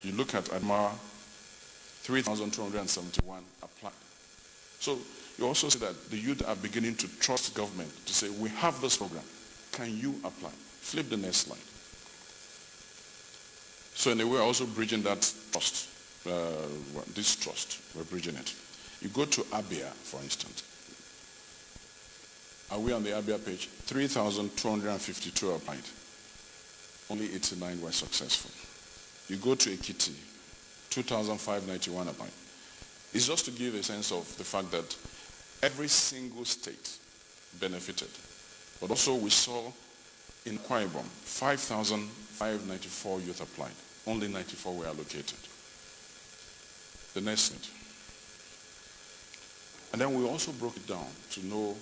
You look at Admara, 3,271 applied. So you also see that the youth are beginning to trust government to say, we have this program. Can you apply? Flip the next slide. So in a way, we're also bridging that trust, this trust, we're bridging it. You go to Abia, for instance. Are we on the Abia page? 3,252 applied. Only 89 were successful. You go to Ekiti, 2,591 applied. It's just to give a sense of the fact that every single state benefited. But also we saw in Akwa Ibom, 5,594 youth applied. Only 94 were allocated. The next slide. And then we also broke it down to know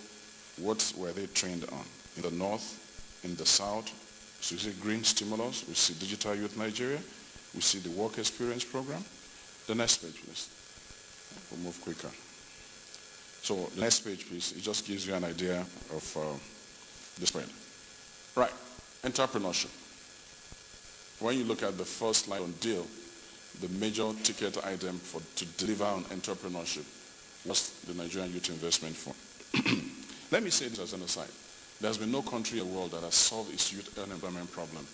what were they trained on. In the north, in the south, so we see green stimulus, we see Digital Youth Nigeria, we see the work experience program. The next page, please. We'll move quicker. So the next page, please. It just gives you an idea of the spread. Right, entrepreneurship. When you look at the first line on deal, the major ticket item to deliver on entrepreneurship was the Nigerian Youth Investment Fund. Let me say this as an aside. There's been no country in the world that has solved its youth unemployment problem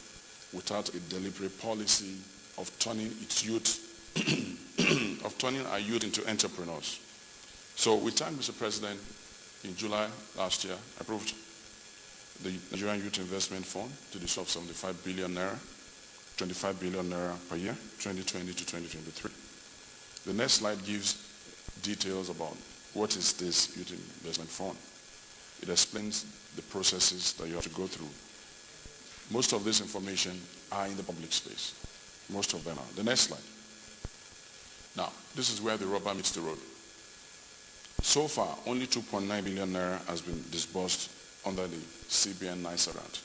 without a deliberate policy of turning its youth, of turning our youth into entrepreneurs. So we thank Mr. President in July last year, approved the Nigerian Youth Investment Fund to the tune of 75 billion naira, 25 billion naira per year, 2020 to 2023. The next slide gives details about what is this Youth Investment Fund. It explains the processes that you have to go through. Most of this information are in the public space. Most of them are. The next slide. Now, this is where the rubber meets the road. So far, only 2.9 billion naira has been disbursed under the CBN NISA grant.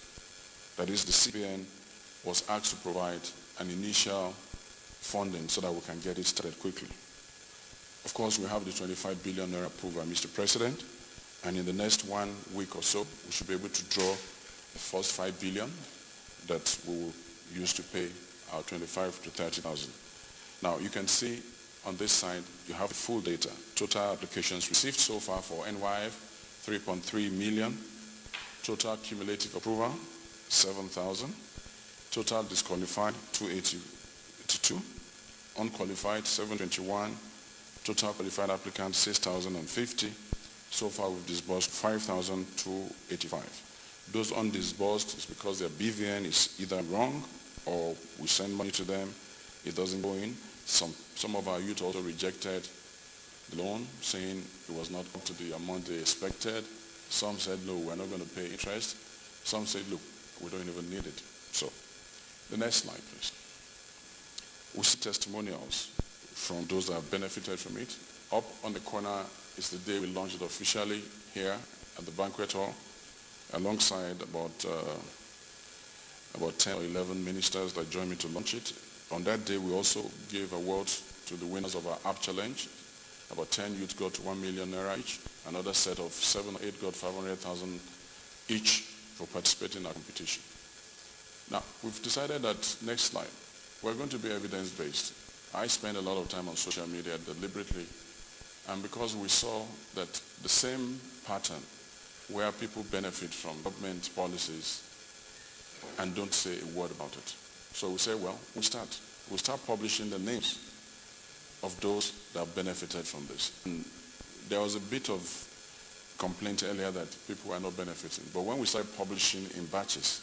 That is, the CBN was asked to provide an initial funding so that we can get it started quickly. Of course, we have the 25 billion naira approved by Mr. President, and in the next 1 week or so, we should be able to draw the first 5 billion that we will use to pay our 25 to 30,000. Now, you can see on this side, you have full data. Total applications received so far for NYF, 3.3 million. Total cumulative approval, 7,000. Total disqualified, 282. Unqualified, 721. Total qualified applicants, 6,050. So far, we've disbursed 5,285. Those undisbursed is because their BVN is either wrong or we send money to them, it doesn't go in. Some of our youth also rejected the loan, saying it was not up to the amount they expected. Some said, no, we're not going to pay interest. Some said, look, we don't even need it. So, the next slide, please. We see testimonials from those that have benefited from it. Up on the corner is the day we launched it officially here at the banquet hall, alongside about 10 or 11 ministers that joined me to launch it. On that day, we also gave awards to the winners of our app challenge. About 10 youth got 1 million naira each. Another set of 7 or 8 got 500,000 each for participating in our competition. Now, we've decided that next slide, we're going to be evidence-based. I spend a lot of time on social media deliberately, and because we saw that the same pattern where people benefit from government policies and don't say a word about it. So we say, well, we'll start publishing the names of those that have benefited from this. And there was a bit of complaint earlier that people were not benefiting. But when we started publishing in batches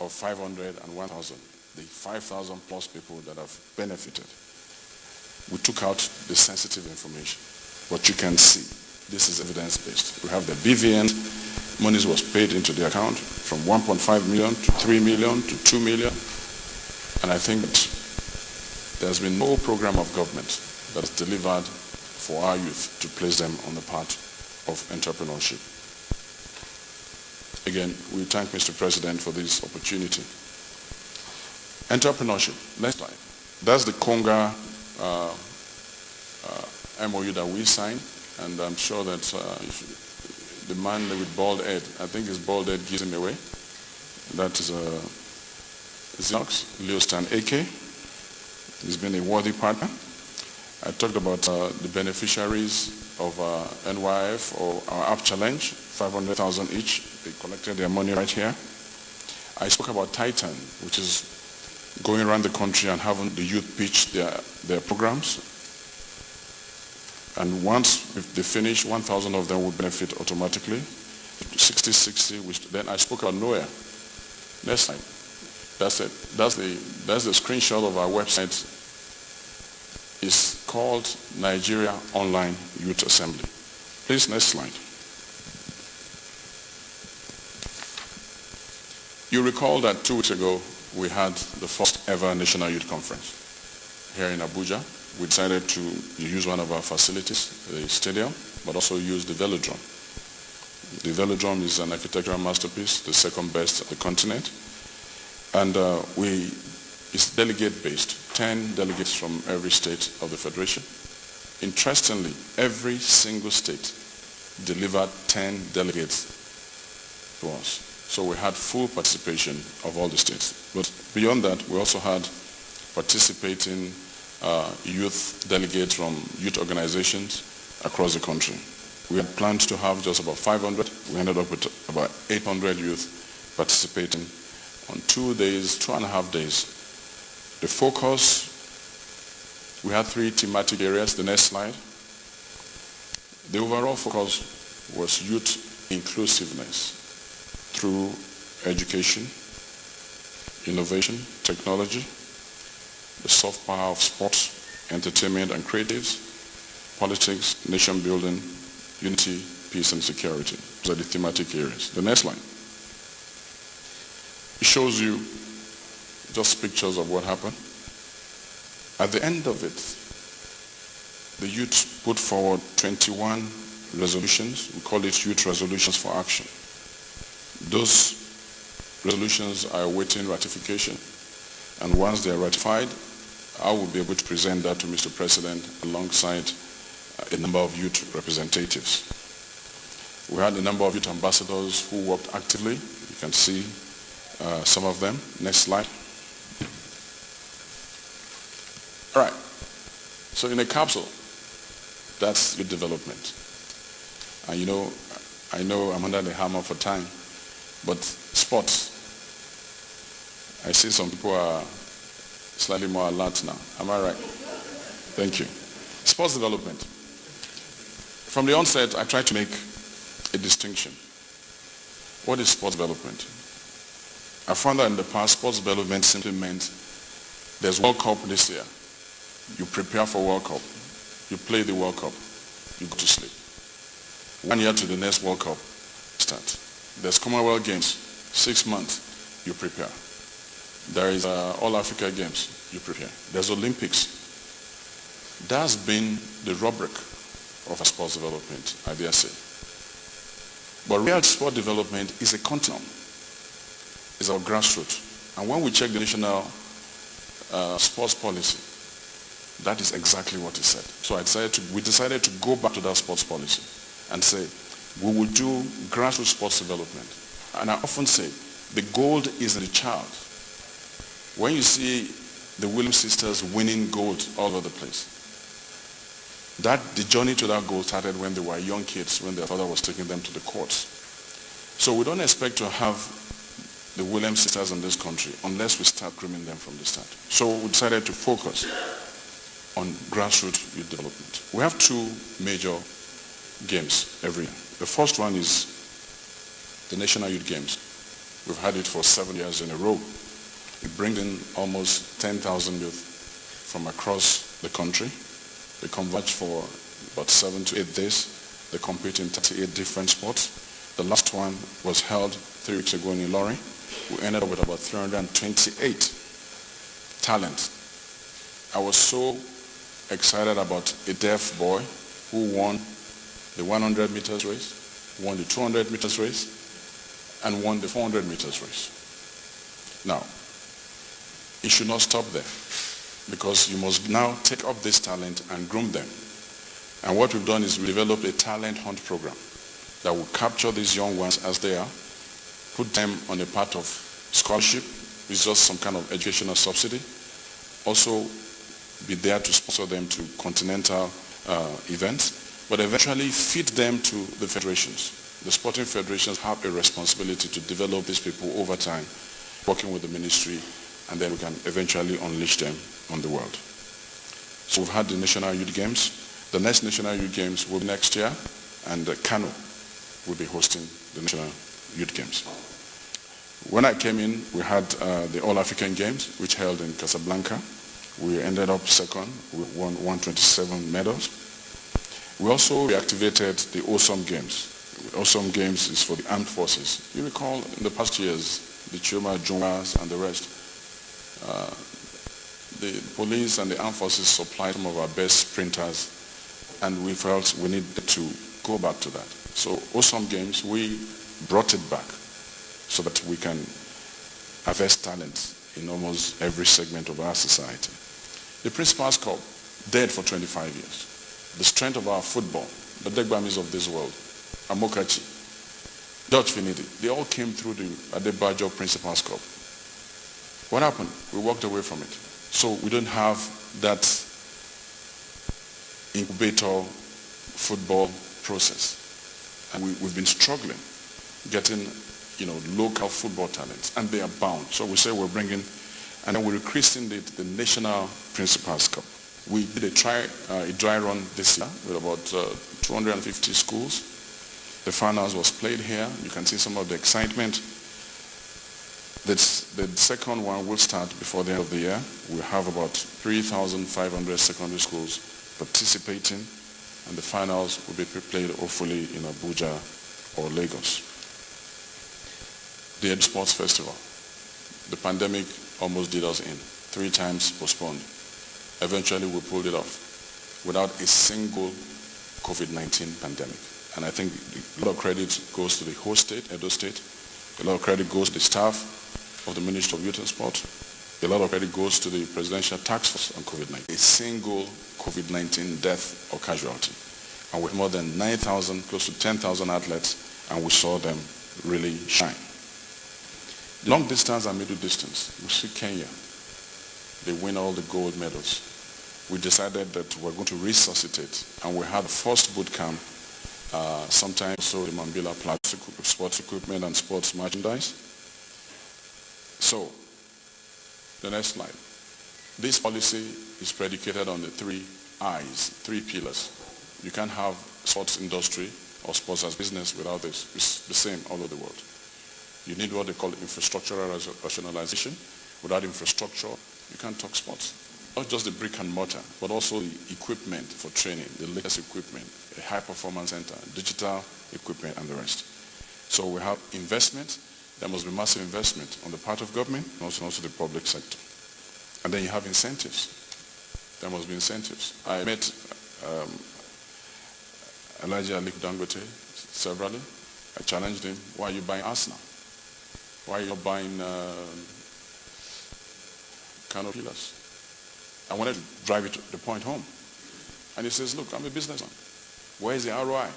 of 500 and 1,000, the 5,000 plus people that have benefited, we took out the sensitive information. But you can see, this is evidence-based. We have the BVN, money was paid into the account from 1.5 million to 3 million to 2 million. And I think there's been no program of government that has delivered for our youth to place them on the path of entrepreneurship. Again, we thank Mr. President for this opportunity. Entrepreneurship, next slide. That's the Conga MOU that we signed, and I'm sure that the man with bald head, I think his bald head gives him away. That is Xerox, Leo Stan AK. He's been a worthy partner. I talked about the beneficiaries of NYF or our App Challenge, 500,000 each. They collected their money right here. I spoke about Titan, which is going around the country and having the youth pitch their programs. And once they finish, 1,000 of them will benefit automatically. 60-60, which then I spoke about Noah. Next slide. That's it. That's the screenshot of our website. It's called Nigeria Online Youth Assembly. Please, next slide. You recall that 2 weeks ago, we had the first ever National Youth Conference here in Abuja. We decided to use one of our facilities, the stadium, but also use the Velodrome. The Velodrome is an architectural masterpiece, the second best on the continent. And it's delegate-based, 10 delegates from every state of the Federation. Interestingly, every single state delivered 10 delegates to us. So we had full participation of all the states. But beyond that, we also had participating youth delegates from youth organizations across the country. We had planned to have just about 500. We ended up with about 800 youth participating on 2 days, 2.5 days. The focus, we had 3 thematic areas. The next slide. The overall focus was youth inclusiveness through education, innovation, technology, the soft power of sports, entertainment and creatives, politics, nation building, unity, peace and security. Those are the thematic areas. The next slide. It shows you just pictures of what happened. At the end of it, the youth put forward 21 resolutions. We call it Youth Resolutions for Action. Those resolutions are awaiting ratification. And once they are ratified, I will be able to present that to Mr. President alongside a number of youth representatives. We had a number of youth ambassadors who worked actively. You can see some of them. Next slide. All right. So in a capsule, that's youth development. And you know, I know I'm under the hammer for time, but sports, I see some people are slightly more alert now. Am I right? Thank you. Sports development. From the onset, I tried to make a distinction. What is sports development? I found that in the past, sports development simply meant there's World Cup this year. You prepare for World Cup. You play the World Cup. You go to sleep. 1 year to the next World Cup start. There's Commonwealth Games. 6 months, you prepare. There is All Africa Games. You prepare. There's Olympics. That's been the rubric of a sports development, I dare say. But real sport development is a continuum. It's our grassroots. And when we check the national sports policy, that is exactly what it said. So we decided to go back to that sports policy and say, we will do grassroots sports development. And I often say, the gold is in the child. When you see the Williams sisters winning gold all over the place, the journey to that goal started when they were young kids, when their father was taking them to the courts. So we don't expect to have the Williams sisters in this country unless we start grooming them from the start. So we decided to focus on grassroots youth development. We have 2 major games every year. The first one is the National Youth Games. We've had it for 7 years in a row. It brings in almost 10,000 youth from across the country. They converge for about 7 to 8 days. They compete in 38 different sports. The last one was held 3 weeks ago in Ilorin. We ended up with about 328 talents. I was so excited about a deaf boy who won the 100 meters race, won the 200 meters race, and won the 400 meters race. Now, it should not stop there, because you must now take up this talent and groom them. And what we've done is we developed a talent hunt program that will capture these young ones as they are, put them on a path of scholarship, it's just some kind of educational subsidy. Also be there to sponsor them to continental events, but eventually feed them to the federations. The sporting federations have a responsibility to develop these people over time, working with the ministry, and then we can eventually unleash them on the world. So we've had the National Youth Games. The next National Youth Games will be next year, and Kano will be hosting the National Youth Games. When I came in, we had the All-African Games, which held in Casablanca. We ended up second. We won 127 medals. We also reactivated the Awesome Games. Awesome Games is for the armed forces. You recall in the past years, the Choma, Jungas, and the rest, the police and the armed forces supplied some of our best sprinters, and we felt we needed to go back to that. So Awesome Games, we brought it back so that we can harvest talent in almost every segment of our society. The Principal's Cup, dead for 25 years. The strength of our football, the Degbamis of this world, Amokachi, George Finidi, they all came through the Adebayo Principal's Cup. What happened? We walked away from it. So we don't have that incubator football process. And we've been struggling getting, local football talents, and they are bound. So we say we're bringing, and then we rechristened it the National Principal's Cup. We did a dry run this year with about 250 schools. The finals was played here. You can see some of the excitement. The second one will start before the end of the year. We have about 3,500 secondary schools participating, and the finals will be played hopefully in Abuja or Lagos. The Ed Sports Festival. The pandemic almost did us in. 3 times postponed. Eventually we pulled it off without a single COVID-19 pandemic. And I think a lot of credit goes to the host state, Edo State. A lot of credit goes to the staff of the Ministry of Youth and Sport. A lot of credit goes to the Presidential Task Force on COVID-19. A single COVID-19 death or casualty. And with more than 9,000, close to 10,000 athletes, and we saw them really shine. Long distance and middle distance, we see Kenya. They win all the gold medals. We decided that we're going to resuscitate, and we had the first boot camp sometime also the Mambila sports equipment and sports merchandise. So, the next slide. This policy is predicated on the 3 I's, 3 pillars. You can't have sports industry or sports as business without this. It's the same all over the world. You need what they call infrastructural rationalization. Without infrastructure, you can't talk sports. Not just the brick and mortar, but also the equipment for training, the latest equipment, a high-performance center, digital equipment, and the rest. So we have investment. There must be massive investment on the part of government and also the public sector. And then you have incentives. There must be incentives. I met Elijah Alip Dangote severally. I challenged him, why are you buying Arsenal? Why are you not buying Kano Pillars? I wanted to drive it to the point home. And he says, look, I'm a businessman. Where is the ROI?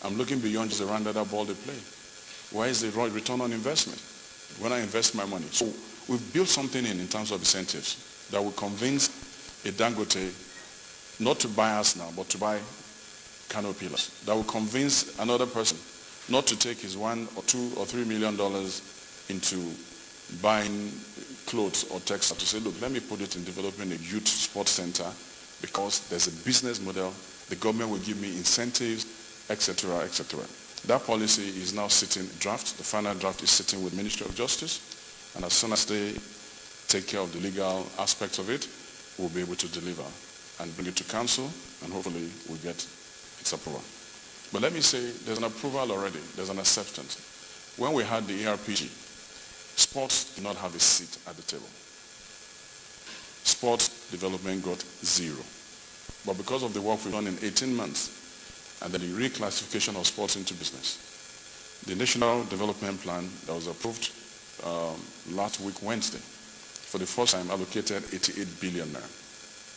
I'm looking beyond just the run that ball they play. Where is the return on investment when I invest my money? So we've built something in terms of incentives that will convince a Dangote not to buy us now, but to buy Kano Pillars. That will convince another person not to take his $1 or $2 or $3 million into buying clothes or textiles, to say, look, let me put it in developing a youth sports center because there's a business model, the government will give me incentives, etc., etc. That policy is now sitting draft. The final draft is sitting with Ministry of Justice, and as soon as they take care of the legal aspects of it, we'll be able to deliver and bring it to council, and hopefully we'll get its approval. But let me say, there's an approval already, there's an acceptance. When we had the ARPG, sports did not have a seat at the table. Sports development got 0. But because of the work we've done in 18 months, and then the reclassification of sports into business, the National Development Plan that was approved last week, Wednesday, for the first time allocated 88 billion naira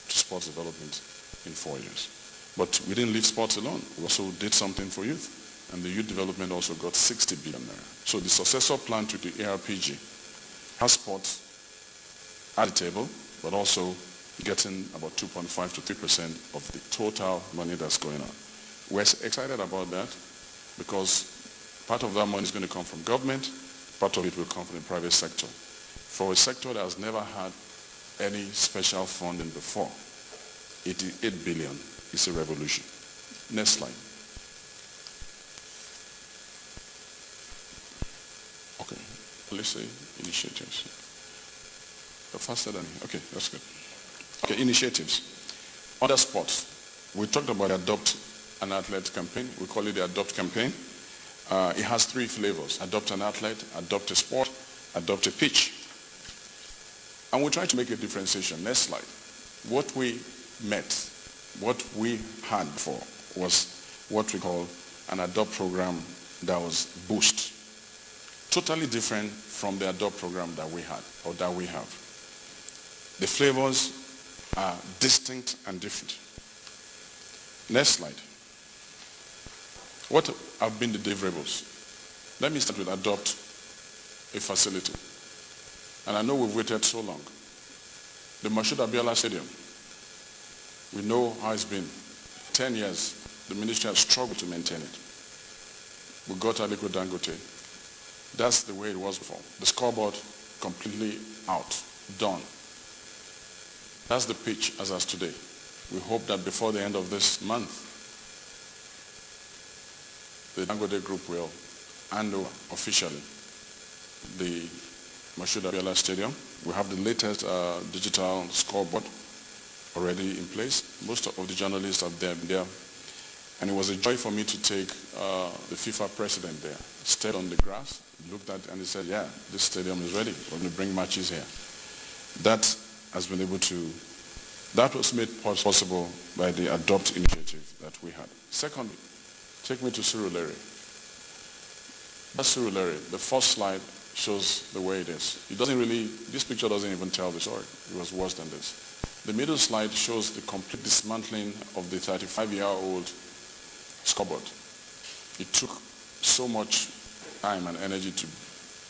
to sports development in 4 years. But we didn't leave sports alone. We also did something for youth. And the youth development also got 60 billion naira. So the successor plan to the ARPG has sports at the table, but also getting about 2.5 to 3% of the total money that's going on. We're excited about that because part of that money is going to come from government, part of it will come from the private sector. For a sector that has never had any special funding before, 88 billion is a revolution. Next slide. Okay, let's say initiatives. Faster than, okay, that's good. Okay, initiatives. Other sports. We talked about Adopt an Athlete campaign. We call it the Adopt campaign. It has three flavors: Adopt an Athlete, Adopt a Sport, Adopt a Pitch. And we try to make a differentiation. Next slide. What we had before was what we call an Adopt program that was Boost. Totally different from the Adopt program that we had or that we have. The flavors are distinct and different. Next slide. What have been the deliverables? Let me start with Adopt a facility. And I know we've waited so long. The Moshood Abiola Stadium, we know how it's been. 10 years, the ministry has struggled to maintain it. We got Aliko Dangote. That's the way it was before. The scoreboard completely out, done. That's the pitch as of today. We hope that before the end of this month, the Dangote Group will hand over officially the Moshood Abiola Stadium. We have the latest digital scoreboard already in place. Most of the journalists have been there. And it was a joy for me to take the FIFA president there. Stayed on the grass, looked at it, and he said, yeah, this stadium is ready. We're going to bring matches here. That has been able to, that was made possible by the Adopt initiative that we had. Secondly, take me to Surulere. That's Surulere. The first slide shows the way it is. It doesn't really, this picture doesn't even tell the story. It was worse than this. The middle slide shows the complete dismantling of the 35-year-old scoreboard. It took so much time and energy to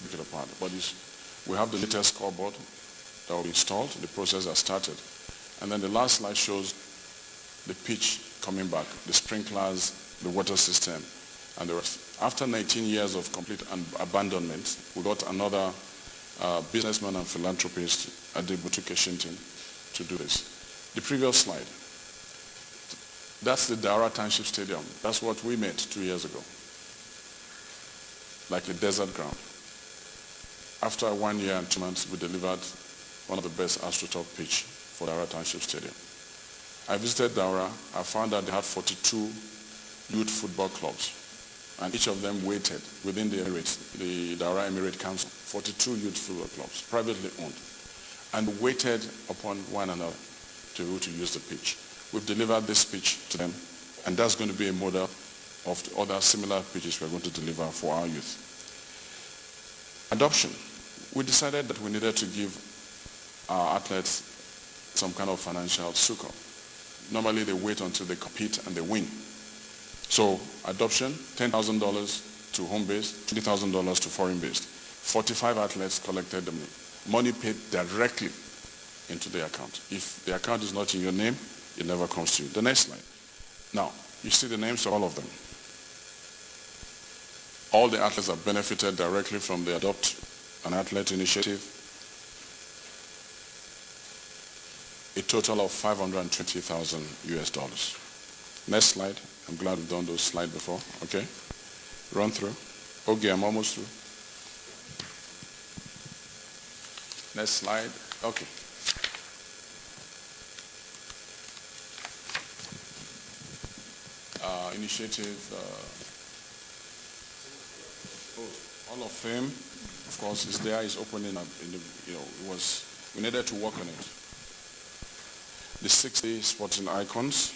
break it apart. But we have the latest scoreboard that will be installed. The process has started. And then the last slide shows the pitch coming back, the sprinklers, the water system, and the rest. After 19 years of complete abandonment, we got another businessman and philanthropist, Adebutu Keshintin, to do this. The previous slide. That's the Daura Township Stadium. That's what we made 2 years ago. Like a desert ground. After 1 year and 2 months, we delivered one of the best AstroTurf pitch for Daura Township Stadium. I visited Daura. I found that they had 42 youth football clubs. And each of them waited within the Emirates, the Daura Emirate Council, 42 youth football clubs, privately owned, and waited upon one another to be able to use the pitch. We've delivered this pitch to them, and that's going to be a model of the other similar pitches we're going to deliver for our youth. Adoption. We decided that we needed to give our athletes some kind of financial succor. Normally they wait until they compete and they win. So adoption, $10,000 to home-based, $20,000 to foreign-based. 45 athletes collected the money. Money paid directly into the account. If the account is not in your name, it never comes to you. The next slide. Now, you see the names of all of them. All the athletes have benefited directly from the Adopt an Athlete initiative. A total of $520,000 US. Next slide. I'm glad we've done those slides before. Okay. Run through. Okay, I'm almost through. Next slide. Okay. Initiative. Hall of Fame, of course, is there. Is opening up. We needed to work on it. The 60 sporting icons.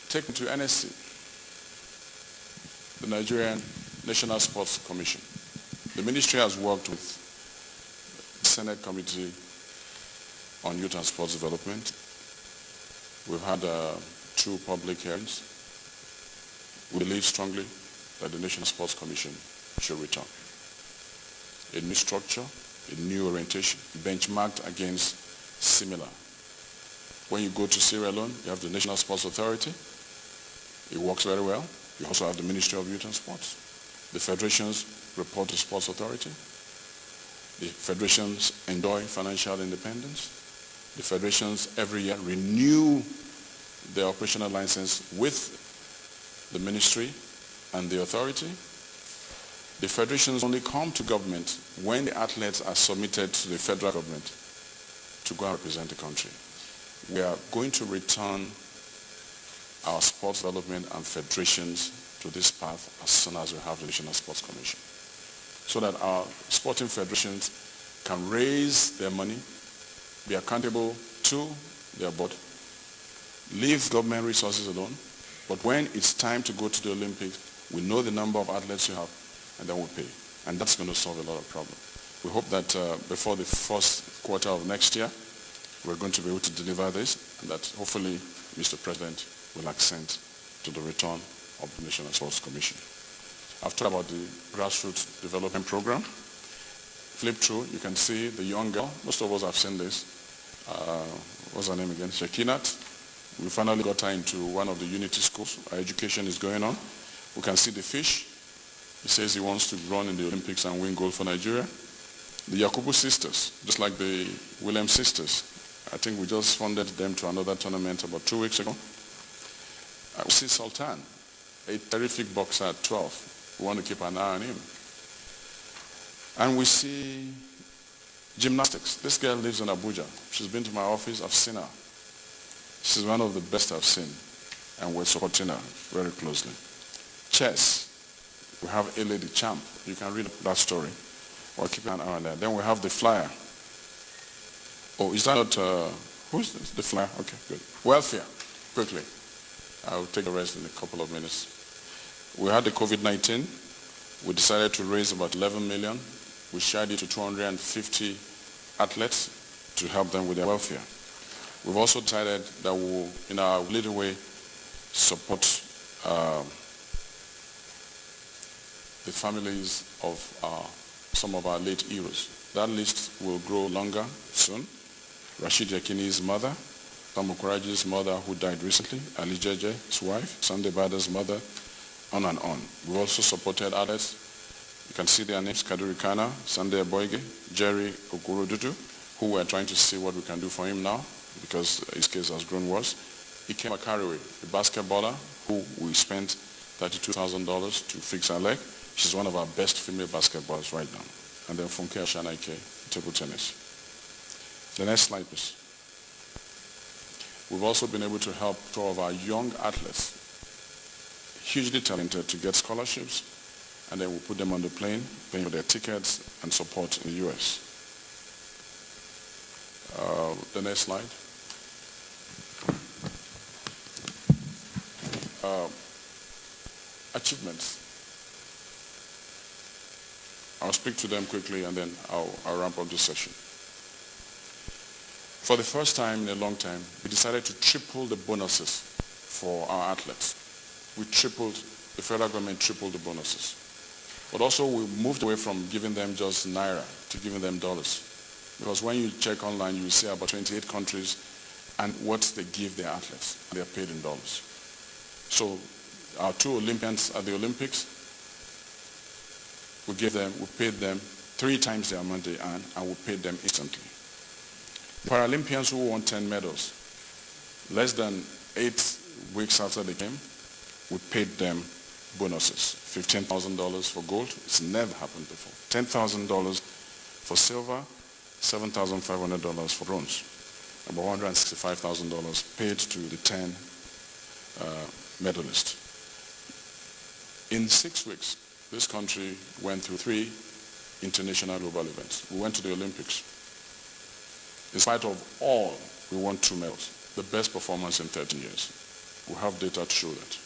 Take me to NSC, the Nigerian National Sports Commission. The ministry has worked with the Senate Committee on Youth and Sports Development. We've had 2 public hearings. We believe strongly that the National Sports Commission should return. A new structure, a new orientation, benchmarked against similar. When you go to Sierra Leone, you have the National Sports Authority. It works very well. You also have the Ministry of Youth and Sports. The federations report to Sports Authority. The federations enjoy financial independence. The federations every year renew their operational license with the ministry and the authority. The federations only come to government when the athletes are submitted to the federal government to go and represent the country. We are going to return our sports development and federations to this path as soon as we have the National Sports Commission, so that our sporting federations can raise their money, be accountable to their board, leave government resources alone, but when it's time to go to the Olympics, we know the number of athletes you have, and then we'll pay. And that's going to solve a lot of problems. We hope that before the first quarter of next year, we're going to be able to deliver this, and that hopefully Mr. President will assent to the return of the National Sports Commission. I've talked about the grassroots development program. Flip through, you can see the young girl. Most of us have seen this. What's her name again? Shekinat. We finally got her into one of the Unity schools. Her education is going on. We can see the fish. He says he wants to run in the Olympics and win gold for Nigeria. The Yakubu sisters, just like the Williams sisters. I think we just funded them to another tournament about 2 weeks ago. We see Sultan, a terrific boxer at 12. We want to keep an eye on him. And we see gymnastics. This girl lives in Abuja. She's been to my office. I've seen her. She's one of the best I've seen. And we're supporting her very closely. Chess. We have a lady champ. You can read that story. We're keeping an eye on that. Then we have the flyer. Oh, is that not, who's this? The flyer? Okay, good. Welfare, quickly. I'll take the rest in a couple of minutes. We had the COVID-19. We decided to raise about 11 million. We shared it to 250 athletes to help them with their welfare. We've also decided that we will, in our little way, support the families of some of our late heroes. That list will grow longer soon. Rashid Yakini's mother, Tom Okuraji's mother who died recently, Ali Jeje, his wife, Sunday Bada's mother, on and on. We've also supported others. You can see their names: Kaduri Kana, Sunday Boyge, Jerry Okurodudu, who we're trying to see what we can do for him now because his case has grown worse. Ikem Akariwe, a basketballer who we spent $32,000 to fix her leg. She's one of our best female basketballers right now. And then Funke Ashanaike, table tennis. The next slide, please. We've also been able to help 2 of our young athletes, hugely talented, to get scholarships, and then we'll put them on the plane, paying for their tickets and support in the U.S. The next slide. Achievements. I'll speak to them quickly and then I'll wrap up this session. For the first time in a long time, we decided to triple the bonuses for our athletes. The federal government tripled the bonuses. But also we moved away from giving them just Naira to giving them dollars. Because when you check online, you will see about 28 countries and what they give their athletes. They are paid in dollars. So our 2 Olympians at the Olympics, we paid them 3 times the amount they earn, and we paid them instantly. The Paralympians who won 10 medals, less than 8 weeks after they came, we paid them bonuses. $15,000 for gold. It's never happened before. $10,000 for silver, $7,500 for bronze. About $165,000 paid to the 10 medalists. In 6 weeks, this country went through 3 international global events. We went to the Olympics. In spite of all, we won 2 medals. The best performance in 13 years. We have data to show that.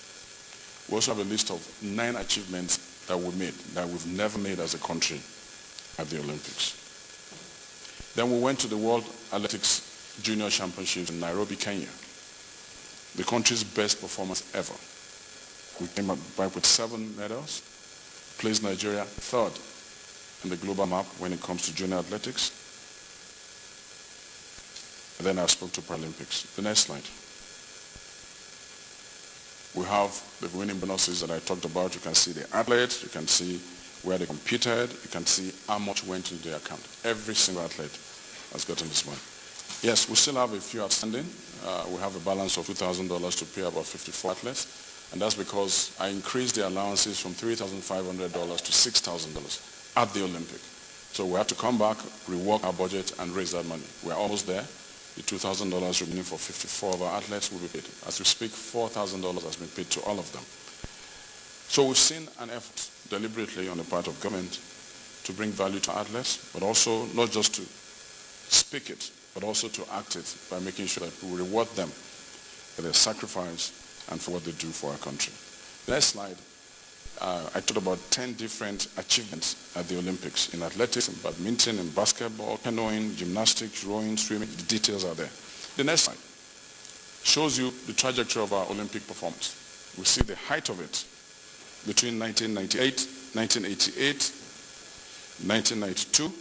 We also have a list of 9 achievements that we made, that we've never made as a country at the Olympics. Then we went to the World Athletics Junior Championships in Nairobi, Kenya. The country's best performance ever. We came back with 7 medals, placed Nigeria 3rd in the global map when it comes to junior athletics. And then I spoke to Paralympics. The next slide. We have the winning bonuses that I talked about. You can see the athletes. You can see where they competed. You can see how much went into their account. Every single athlete has gotten this money. Yes, we still have a few outstanding. We have a balance of $2,000 to pay about 54 athletes. And that's because I increased the allowances from $3,500 to $6,000 at the Olympic. So we have to come back, rework our budget, and raise that money. We're almost there. The $2,000 remaining for 54 of our athletes will be paid. As we speak, $4,000 has been paid to all of them. So we've seen an effort deliberately on the part of government to bring value to athletes, but also not just to speak it, but also to act it by making sure that we reward them for their sacrifice and for what they do for our country. The next slide. I talked about 10 different achievements at the Olympics in athletics, in badminton, in basketball, canoeing, gymnastics, rowing, swimming. The details are there. The next slide shows you the trajectory of our Olympic performance. We see the height of it between 1998, 1988, 1992.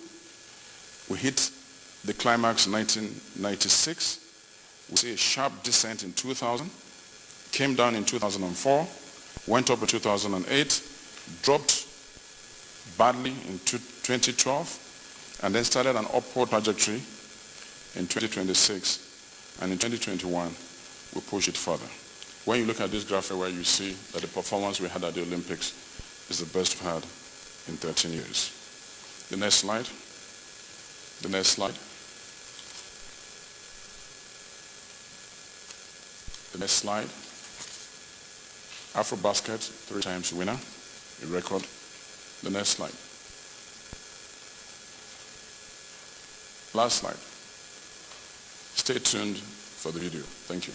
We hit the climax in 1996. We see a sharp descent in 2000, came down in 2004, went up in 2008, dropped badly in 2012, and then started an upward trajectory in 2026. And in 2021, we push it further. When you look at this graphic where you see that the performance we had at the Olympics is the best we've had in 13 years. The next slide. The next slide. The next slide. AfroBasket, 3 times winner, a record. The next slide. Last slide. Stay tuned for the video. Thank you.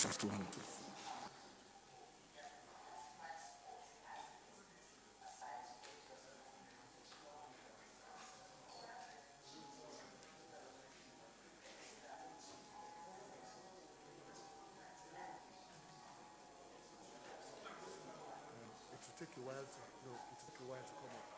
First one. It will take a while to no, it will take a while to come up.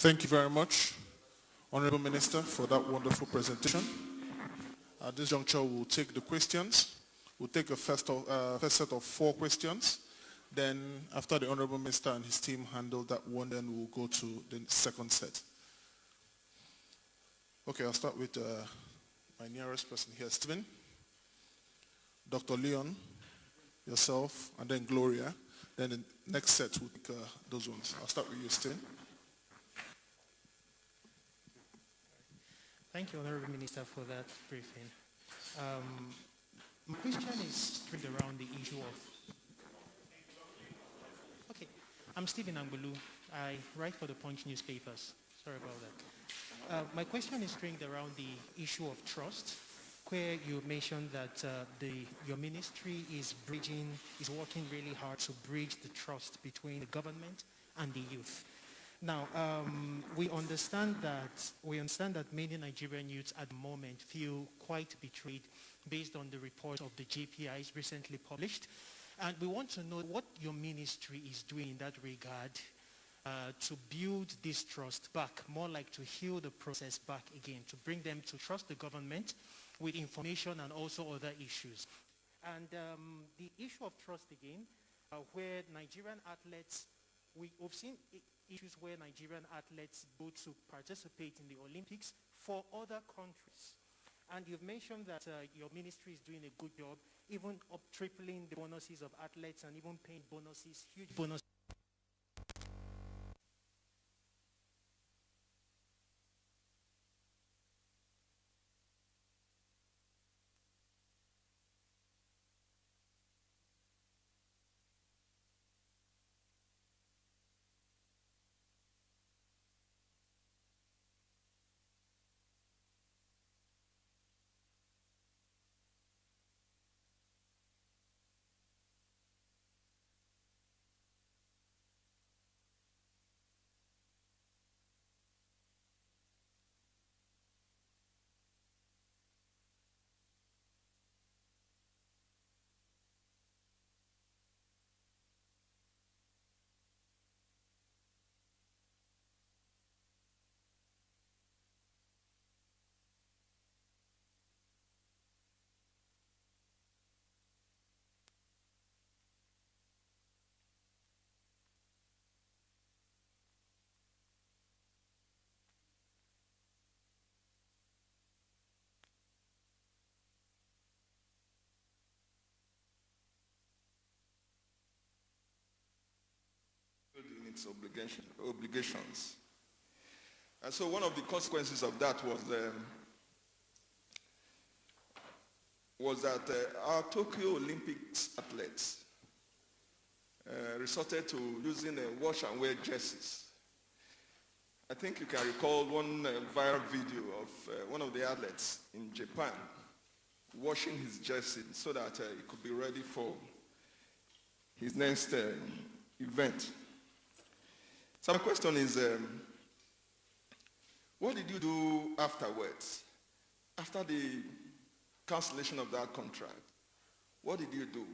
Thank you very much, Honorable Minister, for that wonderful presentation. At this juncture, we'll take the questions. We'll take a first set of 4 questions. Then, after the Honorable Minister and his team handle that one, then we'll go to the second set. Okay, I'll start with my nearest person here, Stephen, Dr. Leon, yourself, and then Gloria. Then the next set will take those ones. I'll start with you, Stephen. Thank you, Honorable Minister, for that briefing. My question is centered around the issue of... Okay, I'm Stephen Angbulu. I write for the Punch newspapers. Sorry about that. My question is centered around the issue of trust, where you mentioned that your ministry is working really hard to bridge the trust between the government and the youth. Now, we understand that many Nigerian youths at the moment feel quite betrayed based on the report of the JPIs recently published. And we want to know what your ministry is doing in that regard to build this trust back, more like to heal the process back again, to bring them to trust the government with information and also other issues. And the issue of trust again, where Nigerian athletes, we've seen issues where Nigerian athletes go to participate in the Olympics for other countries. And you've mentioned that your ministry is doing a good job, even up tripling the bonuses of athletes and even paying bonuses, huge bonuses. In its obligations. And so one of the consequences of that was that our Tokyo Olympics athletes resorted to using wash and wear jerseys. I think you can recall one viral video of one of the athletes in Japan washing his jersey so that he could be ready for his next event. So my question is, what did you do afterwards? After the cancellation of that contract, what did you do?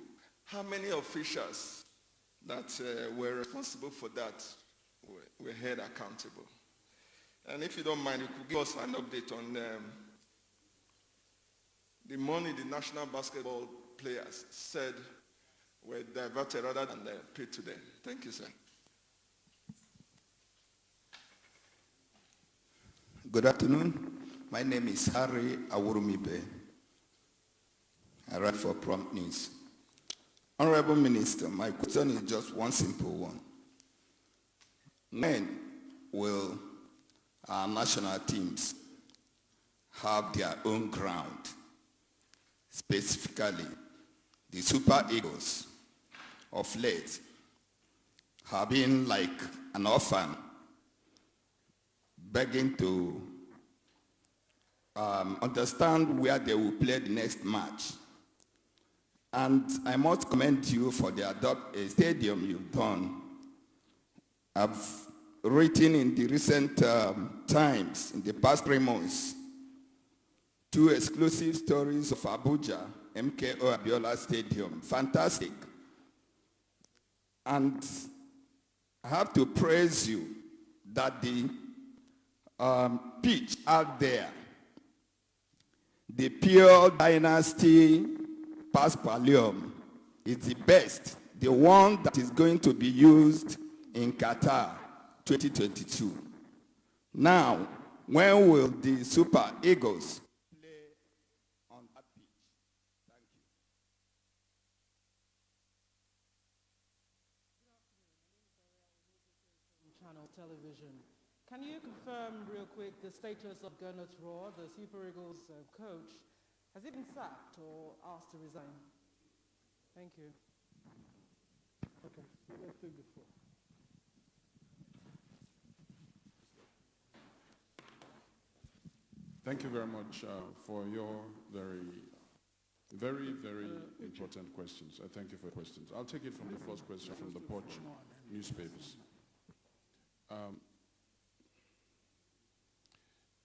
How many officials that were responsible for that were held accountable? And if you don't mind, you could give us an update on the money the national basketball players said were diverted rather than paid to them. Thank you, sir. Good afternoon. My name is Harry Awurumibe. I write for Prompt News. Honorable Minister, my question is just one simple one. When will our national teams have their own ground? Specifically, the Super Eagles of late have been like an orphan begging to understand where they will play the next match. And I must commend you for the stadium you've done. I've written in the recent times, in the past 3 months, 2 exclusive stories of Abuja, MKO Abiola Stadium. Fantastic. And I have to praise you that the pitch out there. The Pure Dynasty Paspalium is the best, the one that is going to be used in Qatar 2022. Now, when will the Super Eagles play on that pitch? Thank you. Channel Television. Can you confirm real quick the status of Gernot Rohr, the Super Eagles coach? Has he been sacked or asked to resign? Thank you. Okay, let's take the floor. Thank you very much for your very important questions. I thank you for your questions. I'll take it from the first question from the Punch newspapers.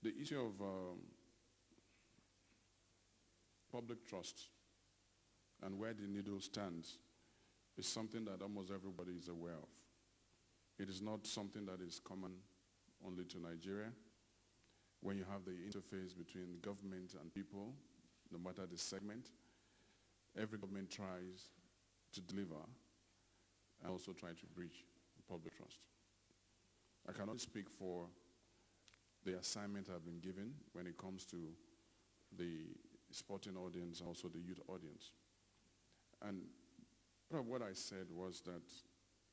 The issue of public trust and where the needle stands is something that almost everybody is aware of. It is not something that is common only to Nigeria. When you have the interface between government and people, no matter the segment, every government tries to deliver and also try to breach public trust. I cannot speak for the assignment I've been given when it comes to the sporting audience and also the youth audience. And part of what I said was that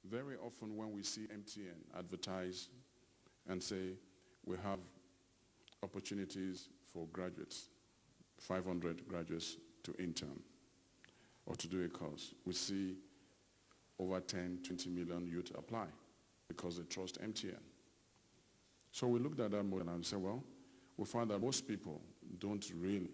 very often when we see MTN advertise and say we have opportunities for graduates, 500 graduates to intern or to do a course, we see over 10, 20 million youth apply because they trust MTN. So we looked at that model and said, well, we found that most people don't really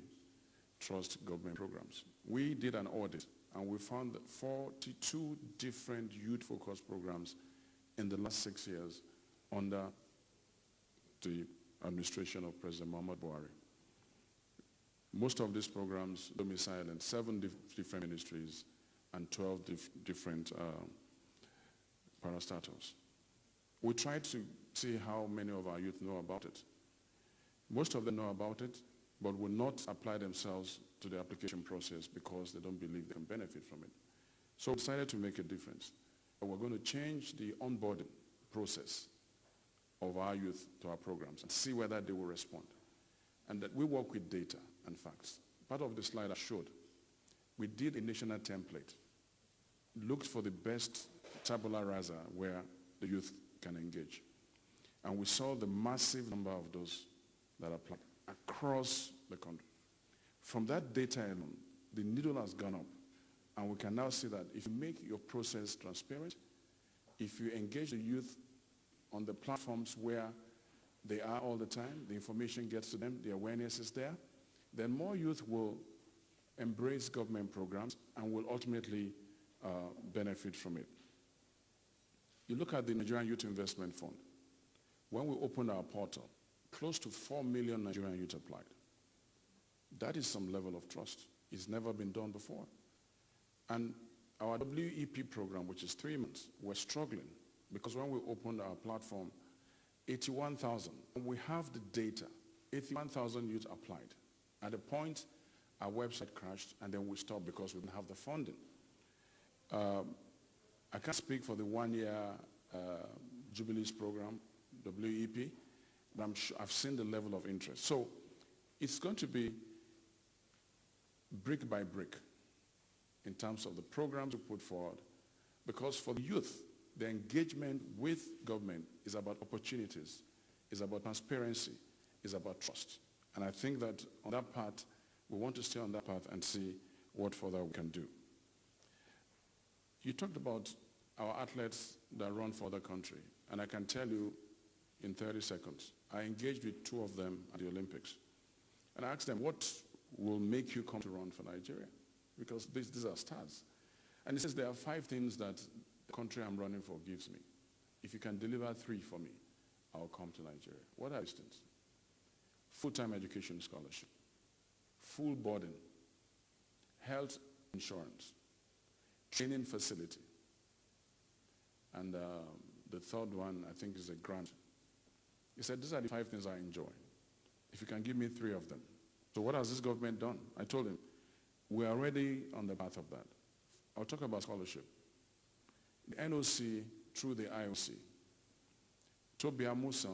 trust government programs. We did an audit and we found that 42 different youth-focused programs in the last 6 years under the administration of President Muhammad Buhari. Most of these programs domicile in 7 different ministries and 12 different parastatals. We tried to see how many of our youth know about it. Most of them know about it, but will not apply themselves to the application process because they don't believe they can benefit from it. So we decided to make a difference. We're going to change the onboarding process of our youth to our programs and see whether they will respond. And that we work with data and facts. Part of the slide I showed, we did a national template, looked for the best tabula rasa where the youth can engage. And we saw the massive number of those that applied across the country. From that data alone, the needle has gone up. And we can now see that if you make your process transparent, if you engage the youth on the platforms where they are all the time, the information gets to them, the awareness is there, then more youth will embrace government programs and will ultimately benefit from it. You look at the Nigerian Youth Investment Fund. When we opened our portal, close to 4 million Nigerian youth applied. That is some level of trust. It's never been done before. And our WEP program, which is 3 months, we're struggling because when we opened our platform, 81,000, we have the data, 81,000 youth applied. At a point, our website crashed and then we stopped because we didn't have the funding. I can't speak for the one-year Jubilees program, WEP, but I've seen the level of interest. So it's going to be brick by brick in terms of the programs we put forward, because for the youth, the engagement with government is about opportunities, is about transparency, is about trust. And I think that on that part, we want to stay on that path and see what further we can do. You talked about our athletes that run for the country, and I can tell you in 30 seconds, I engaged with 2 of them at the Olympics. And I asked them, what will make you come to run for Nigeria? Because these are stars. And he says, there are 5 things that the country I'm running for gives me. If you can deliver 3 for me, I'll come to Nigeria. What are these things? Full-time education scholarship, full boarding, health insurance, training facility, and the third one, I think, is a grant He said, these are the 5 things I enjoy. If you can give me 3 of them. So what has this government done? I told him, we are already on the path of that. I'll talk about scholarship. The NOC through the IOC. Toby Musa,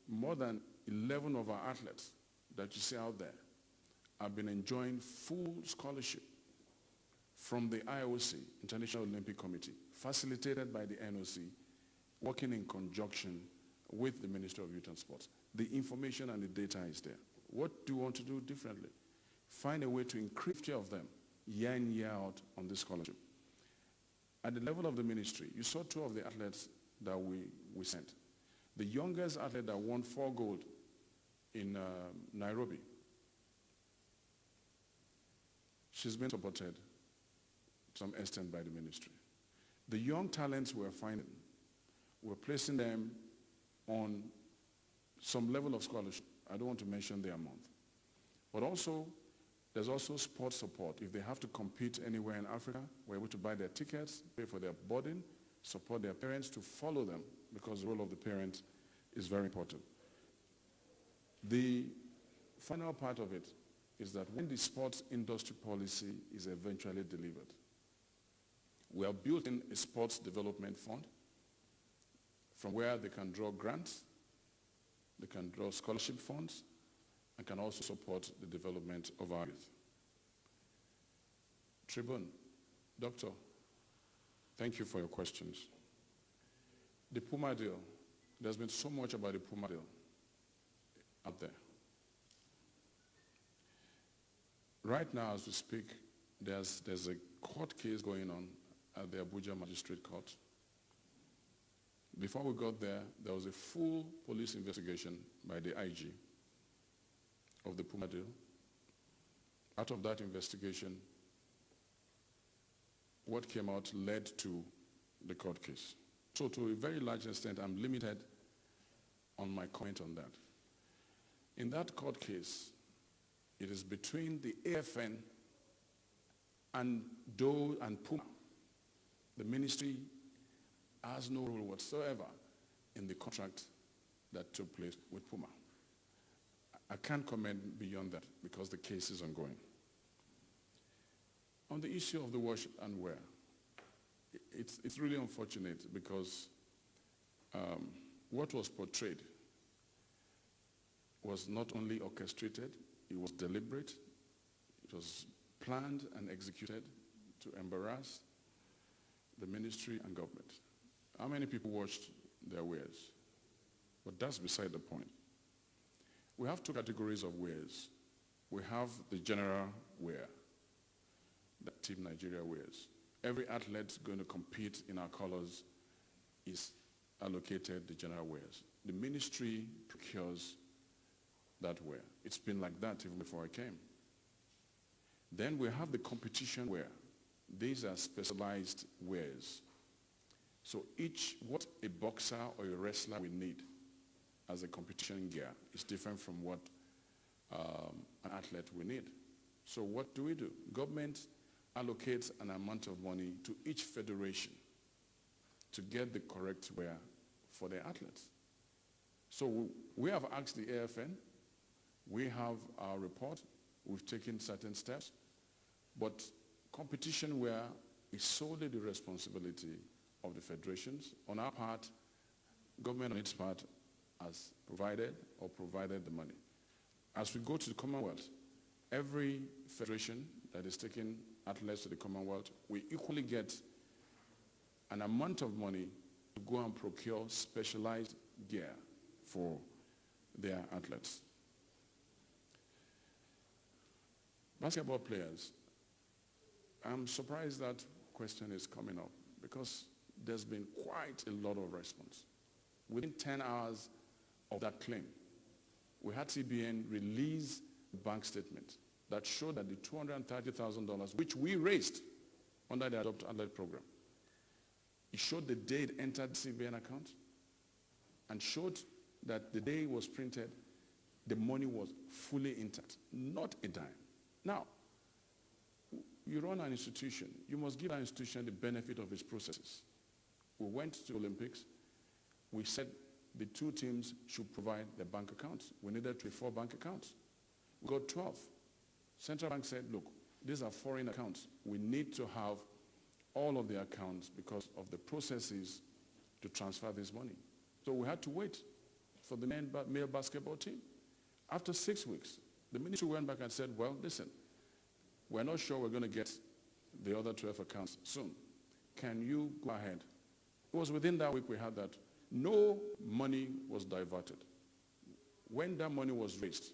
more than 11 of our athletes that you see out there have been enjoying full scholarship from the IOC, International Olympic Committee, facilitated by the NOC, working in conjunction with the Ministry of Youth and Sports. The information and the data is there. What do you want to do differently? Find a way to increase share of them year in, year out on this scholarship. At the level of the ministry, you saw 2 of the athletes that we sent. The youngest athlete that won 4 gold in Nairobi, she's been supported to some extent by the ministry. The young talents we're finding, we're placing them on some level of scholarship. I don't want to mention the amount. But also, there's also sports support. If they have to compete anywhere in Africa, we're able to buy their tickets, pay for their boarding, support their parents to follow them, because the role of the parent is very important. The final part of it is that when the sports industry policy is eventually delivered, we are building a sports development fund from where they can draw grants, they can draw scholarship funds, and can also support the development of our youth. Tribune, Doctor, thank you for your questions. The Puma deal, there's been so much about the Puma deal out there. Right now, as we speak, there's a court case going on at the Abuja Magistrate Court. Before we got there, there was a full police investigation by the IG of the Puma deal. Out of that investigation, what came out led to the court case. So to a very large extent, I'm limited on my comment on that. In that court case, it is between the AFN and Doe and Puma. The ministry has no role whatsoever in the contract that took place with Puma. I can't comment beyond that because the case is ongoing. On the issue of the wash and wear, it's really unfortunate because what was portrayed was not only orchestrated, it was deliberate, it was planned and executed to embarrass the ministry and government. How many people washed their wares? But that's beside the point. We have 2 categories of wares. We have the general wear that Team Nigeria wears. Every athlete going to compete in our colors is allocated the general wares. The ministry procures that wear. It's been like that even before I came. Then we have the competition wear. These are specialized wares. So what a boxer or a wrestler will need as a competition gear is different from what an athlete will need. So what do? Government allocates an amount of money to each federation to get the correct wear for their athletes. So we have asked the AFN, we have our report, we've taken certain steps, but competition wear is solely the responsibility of the federations. On our part, government on its part has provided the money. As we go to the Commonwealth, every federation that is taking athletes to the Commonwealth, we equally get an amount of money to go and procure specialized gear for their athletes. Basketball players, I'm surprised that question is coming up because there's been quite a lot of response. Within 10 hours of that claim, we had CBN release a bank statement that showed that the $230,000, which we raised under the Adopt Athlete program, it showed the day it entered the CBN account and showed that the day it was printed, the money was fully intact, not a dime. Now, you run an institution, you must give that institution the benefit of its processes. We went to the Olympics, we said the two teams should provide their bank accounts. We needed 24 bank accounts. We got 12. Central Bank said, look, these are foreign accounts. We need to have all of the accounts because of the processes to transfer this money. So we had to wait for the male basketball team. After 6 weeks, the ministry went back and said, well, listen, we're not sure we're going to get the other 12 accounts soon. Can you go ahead? It was within that week we had that. No money was diverted. When that money was raised,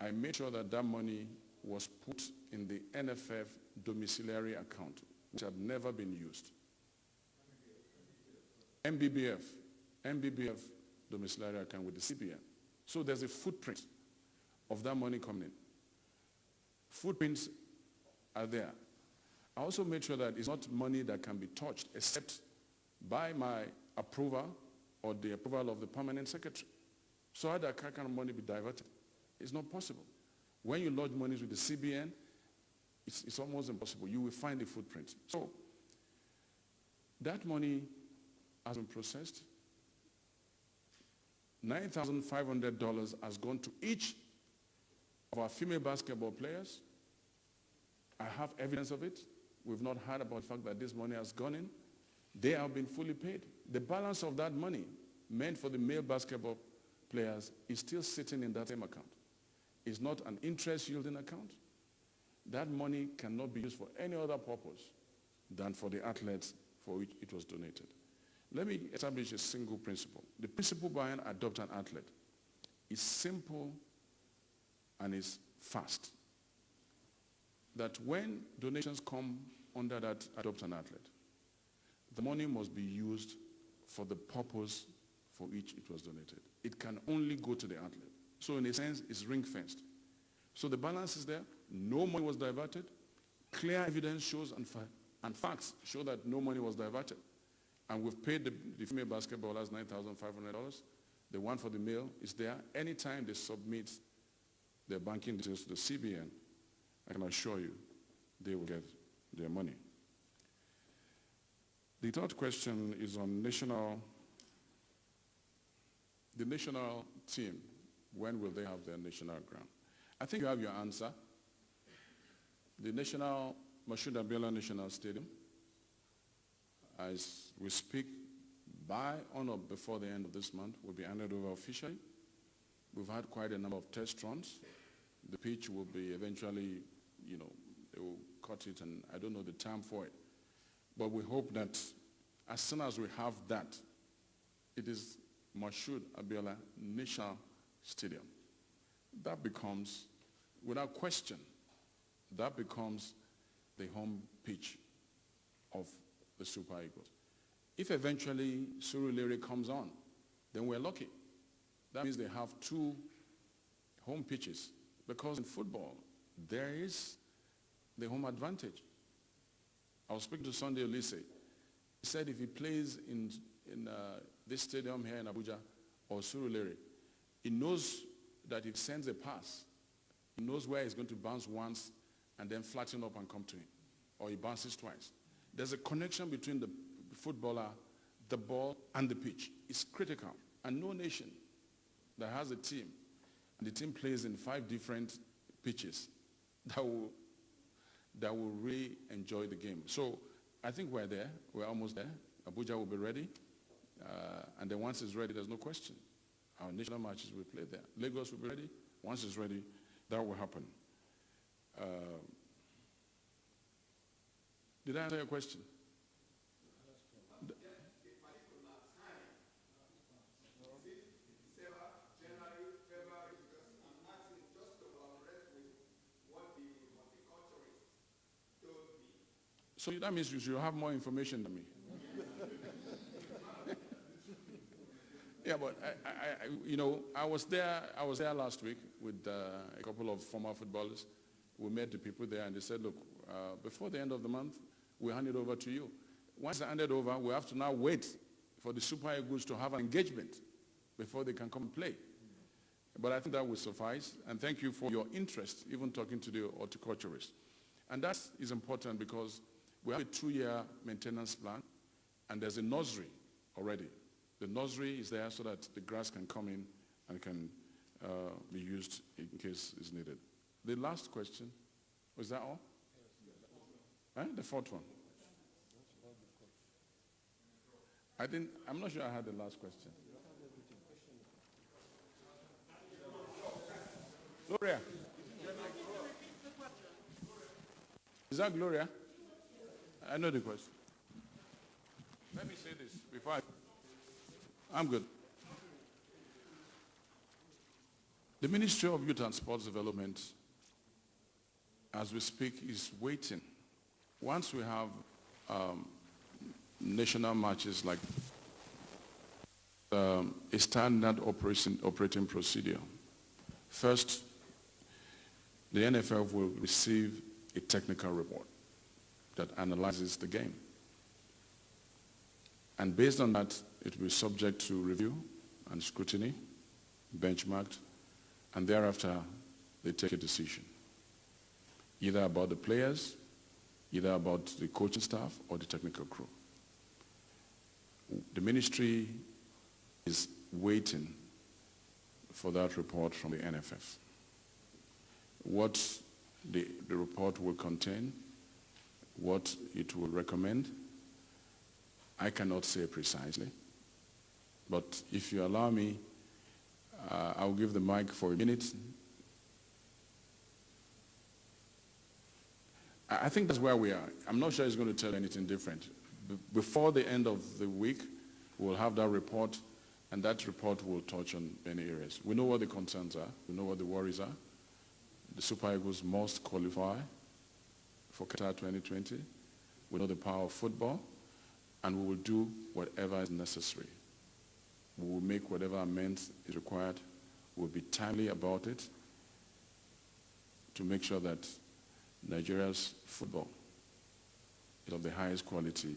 I made sure that that money was put in the NFF domiciliary account, which had never been used. MBBF domiciliary account with the CBN. So there's a footprint of that money coming in. Footprints are there. I also made sure that it's not money that can be touched except by my approval or the approval of the permanent secretary. So how that kind of money be diverted? It's not possible. When you lodge monies with the CBN, it's almost impossible. You will find the footprint. So that money has been processed. $9,500 has gone to each of our female basketball players. I have evidence of it. We've not heard about the fact that this money has gone in. They have been fully paid. The balance of that money meant for the male basketball players is still sitting in that same account. It's not an interest yielding account. That money cannot be used for any other purpose than for the athletes for which it was donated. Let me establish a single principle. The principle behind Adopt an Athlete is simple and is fast. That when donations come under that Adopt an Athlete, the money must be used for the purpose for which it was donated. It can only go to the athlete. So in a sense, it's ring-fenced. So the balance is there. No money was diverted. Clear evidence shows and facts show that no money was diverted. And we've paid the female basketballers $9,500. The one for the male is there. Anytime they submit their banking details to the CBN, I can assure you they will get their money. The third question is on the national team. When will they have their national ground? I think you have your answer. The Moshood Abiola National Stadium, as we speak, by or before the end of this month, will be handed over officially. We've had quite a number of test runs. The pitch will be eventually, they will cut it, and I don't know the term for it. But we hope that as soon as we have that, it is Moshood Abiola National Stadium. That becomes, without question, that becomes the home pitch of the Super Eagles. If eventually Surulere comes on, then we're lucky. That means they have two home pitches, because in football, there is the home advantage. I was speaking to Sunday Olise. He said if he plays in this stadium here in Abuja or Surulere, he knows that if he sends a pass, he knows where he's going to bounce once and then flatten up and come to him, or he bounces twice. There's a connection between the footballer, the ball, and the pitch. It's critical. And no nation that has a team, and the team plays in 5 different pitches, that will really enjoy the game. So I think we're there. We're almost there. Abuja will be ready. And then once it's ready, there's no question. Our national matches will play there. Lagos will be ready. Once it's ready, that will happen. Did I answer your question? So that means you should have more information than me. Yeah, but I was there last week with a couple of former footballers. We met the people there, and they said, look, before the end of the month, we'll hand it over to you. Once it's handed over, we have to now wait for the Super Eagles to have an engagement before they can come and play. But I think that will suffice, and thank you for your interest, even talking to the horticulturists. And that is important because we have a 2-year maintenance plan, and there's a nursery already. The nursery is there so that the grass can come in and can be used in case it's needed. The last question, was that all? The fourth one. I'm not sure I had the last question. Gloria. Is that Gloria? I know the question. Let me say this before I'm good. The Ministry of Youth and Sports Development, as we speak, is waiting. Once we have national matches like a standard operating procedure, first, the NFF will receive a technical report that analyzes the game. And based on that, it will be subject to review and scrutiny, benchmarked, and thereafter they take a decision, either about the players, either about the coaching staff or the technical crew. The ministry is waiting for that report from the NFF. What the report will contain, what it will recommend, I cannot say precisely, but if you allow me, I'll give the mic for a minute. I think that's where we are. I'm not sure it's going to tell anything different. Before the end of the week, we'll have that report, and that report will touch on many areas. We know what the concerns are. We know what the worries are. The Super Eagles must qualify for Qatar 2020. We know the power of football, and we will do whatever is necessary. We will make whatever amends is required. We'll be timely about it to make sure that Nigeria's football is of the highest quality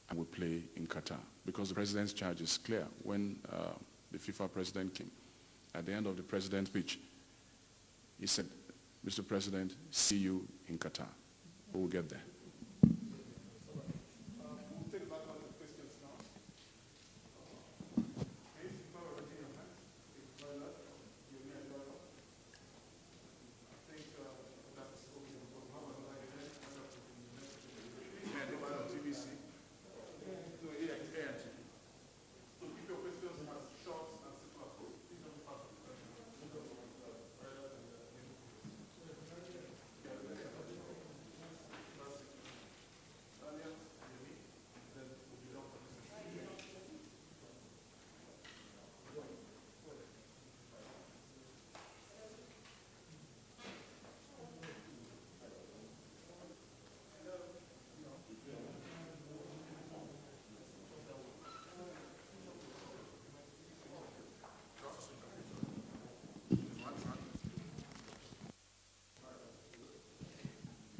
and will play in Qatar. Because the president's charge is clear. When the FIFA president came, at the end of the president's speech, he said, Mr. President, see you in Qatar. We'll get there.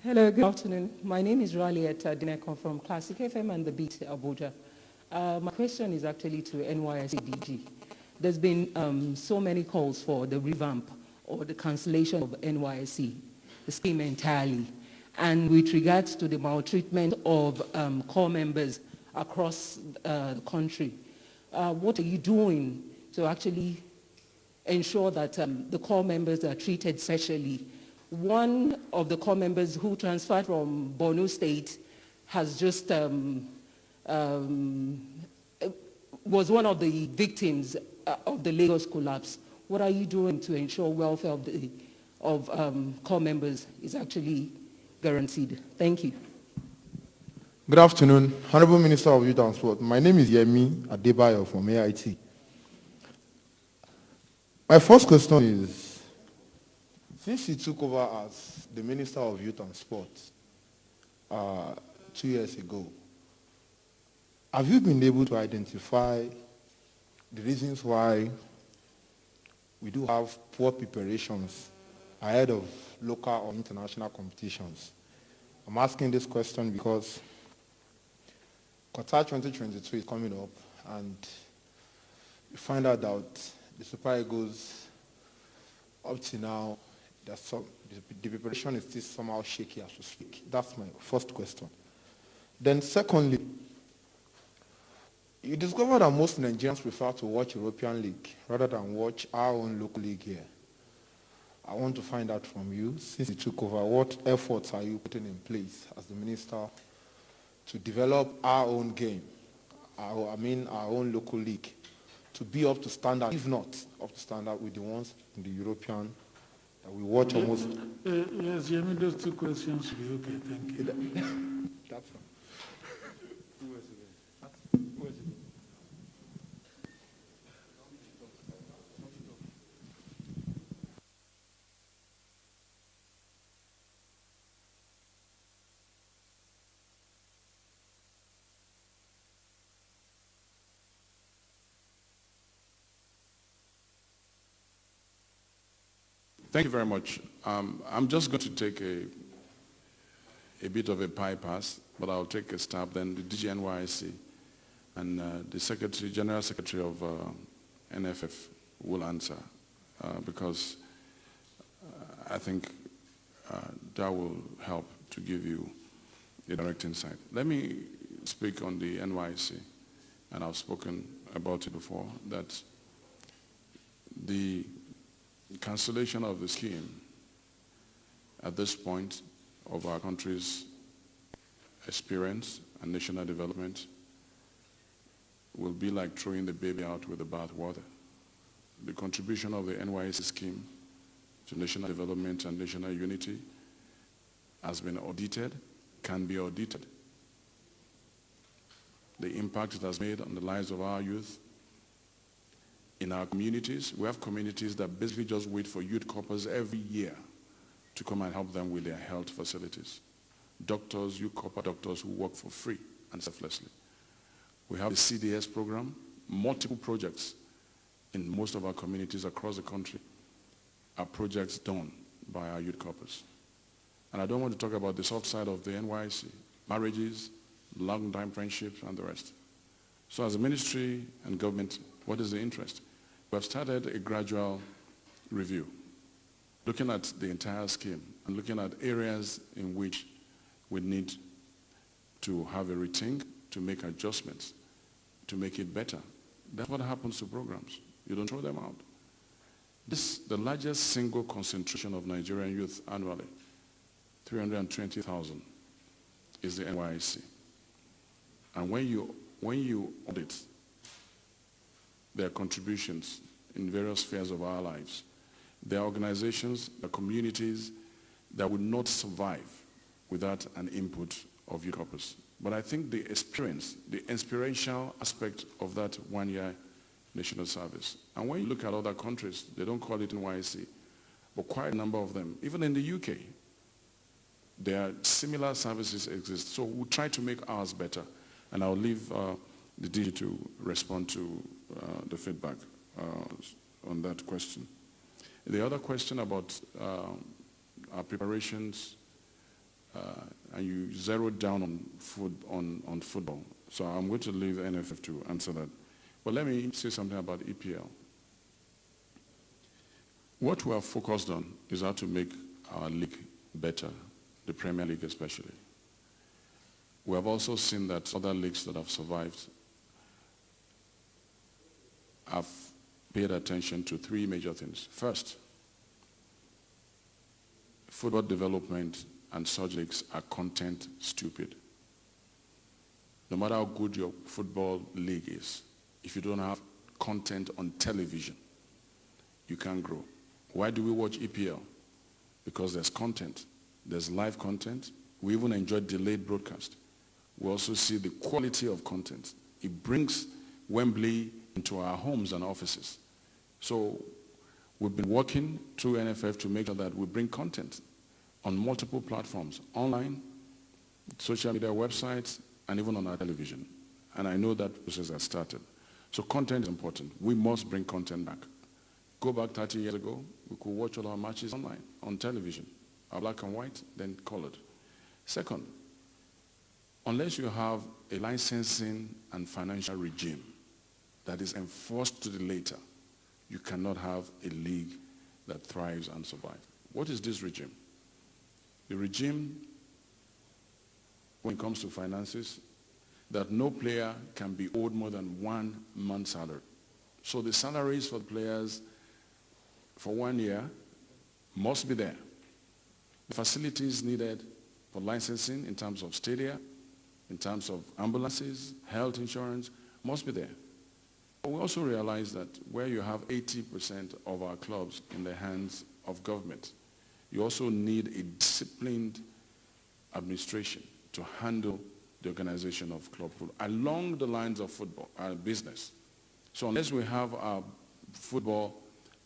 Hello, good afternoon. My name is Raliet Dinekon from Classic FM and The Beat, Abuja. My question is actually to NYSC DG. There's been so many calls for the revamp or the cancellation of NYSC, the scheme entirely. And with regards to the maltreatment of corps members across the country, what are you doing to actually ensure that the corps members are treated specially? One of the corps members who transferred from Borno State has just was one of the victims of the Lagos collapse. What are you doing to ensure welfare of corps members is actually guaranteed? Thank you. Good afternoon, Honorable Minister of Youth and Sport. My name is Yemi Adebayo from AIT. My first question is, since you took over as the Minister of Youth and Sport 2 years ago, have you been able to identify the reasons why we do have poor preparations ahead of local or international competitions? I'm asking this question because Qatar 2022 is coming up, and you find out that the Super Eagles, up to now, the preparation is still somehow shaky as we speak. That's my first question. Then secondly, You discover that most Nigerians prefer to watch European League rather than watch our own local league here. I want to find out from you, since you took over, what efforts are you putting in place as the minister to develop our own game, our own local league, to be up to standard, if not up to standard with the ones in the European that we watch almost. Yes, Yemi, those two questions should be okay, thank you. That's all. Thank you very much. I'm just going to take a bit of a bypass, but I'll take a stab. Then the DGNYC and the General Secretary of NFF will answer because I think that will help to give you a direct insight. Let me speak on the NYC, and I've spoken about it before, that the cancellation of the scheme at this point of our country's experience and national development will be like throwing the baby out with the bathwater. The contribution of the NYC scheme to national development and national unity has been audited, can be audited. The impact it has made on the lives of our youth. In our communities, we have communities that basically just wait for youth corpers every year to come and help them with their health facilities. Doctors, youth corper doctors who work for free and selflessly. We have the CDS program, multiple projects in most of our communities across the country are projects done by our youth corpers. And I don't want to talk about the soft side of the NYC, marriages, long-time friendships, and the rest. So as a ministry and government, what is the interest? We have started a gradual review, looking at the entire scheme and looking at areas in which we need to have a rethink, to make adjustments, to make it better. That's what happens to programs. You don't throw them out. The largest single concentration of Nigerian youth annually, 320,000, is the NYC. And when you audit their contributions in various spheres of our lives, there are organizations, the communities that would not survive without an input of youth corpus. But I think the experience, the experiential aspect of that one-year national service. And when you look at other countries, they don't call it NYC, but quite a number of them, even in the UK, there are similar services exist. So we'll try to make ours better. And I'll leave the DG to respond to the feedback on that question. The other question about our preparations, and you zeroed down on football. So I'm going to leave NFF to answer that. But let me say something about EPL. What we are focused on is how to make our league better, the Premier League especially. We have also seen that other leagues that have survived have paid attention to three major things. First, football development and such leagues are content stupid. No matter how good your football league is, if you don't have content on television, you can't grow. Why do we watch EPL? Because there's content. There's live content. We even enjoy delayed broadcast. We also see the quality of content. It brings Wembley into our homes and offices. So we've been working through NFF to make sure that we bring content on multiple platforms, online, social media websites, and even on our television. And I know that process has started. So content is important. We must bring content back. Go back 30 years ago, we could watch all our matches online, on television, black and white, then colored. Second, unless you have a licensing and financial regime that is enforced to the later, you cannot have a league that thrives and survives. What is this regime? The regime, when it comes to finances, that no player can be owed more than 1 month's salary. So the salaries for the players for 1 year must be there. The facilities needed for licensing in terms of stadia, in terms of ambulances, health insurance, must be there. But we also realize that where you have 80% of our clubs in the hands of government, you also need a disciplined administration to handle the organization of club football along the lines of football, our business. So unless we have our football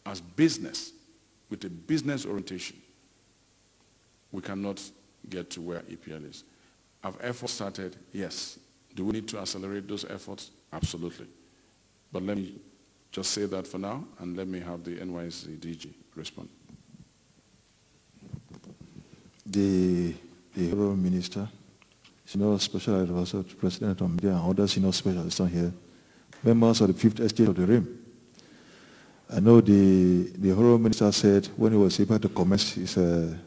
as business, with a business orientation, we cannot get to where EPL is. Have efforts started? Yes. Do we need to accelerate those efforts? Absolutely. But let me just say that for now, and let me have the NYSC DG respond. The Honourable Minister, Senior Special Advisor to President of Media and other senior specialists on here, members of the Fifth Estate of the Rim. I know the Honourable Minister said when he was able to commence his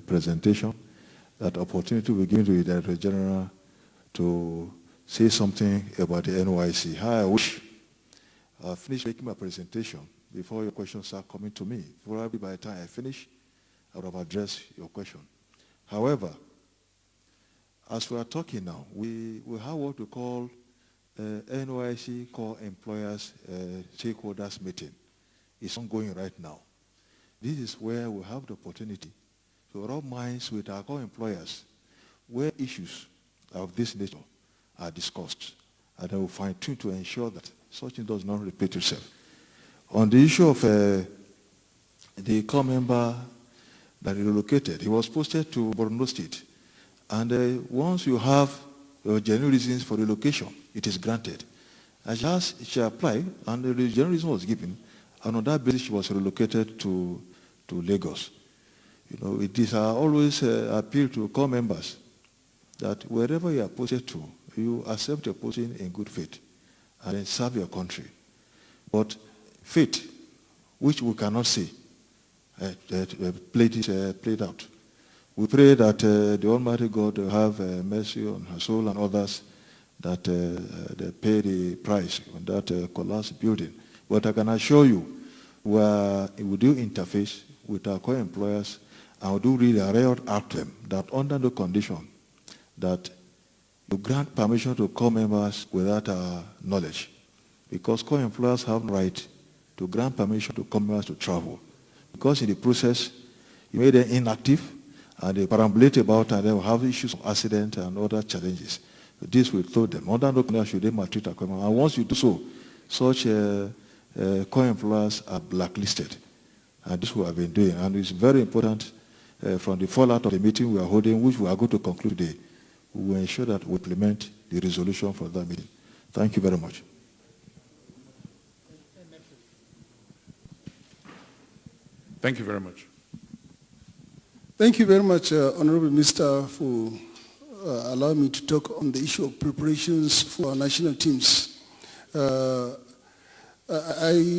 presentation that opportunity will be given to the Director General to say something about the NYSC. How I wish I finished making my presentation before your questions start coming to me. Probably by the time I finish, I would have addressed your question. However, as we are talking now, we have what we call NYSC Core Employers Stakeholders Meeting. It's ongoing right now. This is where we have the opportunity to rub minds with our core employers where issues of this nature are discussed, and then we'll fine-tune to ensure that such thing does not repeat itself. On the issue of the core member that relocated, he was posted to Borno State, and once you have genuine reasons for relocation, it is granted. As she applied, and the genuine reason was given, and on that basis she was relocated to Lagos. You know, it is always appeal to core members that wherever you are posted to, you accept your posting in good faith and then serve your country. But faith, which we cannot see, played out. We pray that the Almighty God will have mercy on her soul and others that they pay the price on that collapsed building. But I can assure you, we do interface with our core employers, and we do really real out to them that under the condition that you grant permission to core members without our knowledge, because core employers have the right to grant permission to core members to travel. Because in the process, you made them inactive, and they perambulate about, and they will have issues of accident and other challenges. This will throw them. Under no condition should they maltreat our core members. And once you do so, such core employers are blacklisted. And this we have been doing. And it's very important from the fallout of the meeting we are holding, which we are going to conclude today, we will ensure that we implement the resolution for that meeting. Thank you very much. Thank you very much. Thank you very much, Honorable Minister, for allowing me to talk on the issue of preparations for our national teams. I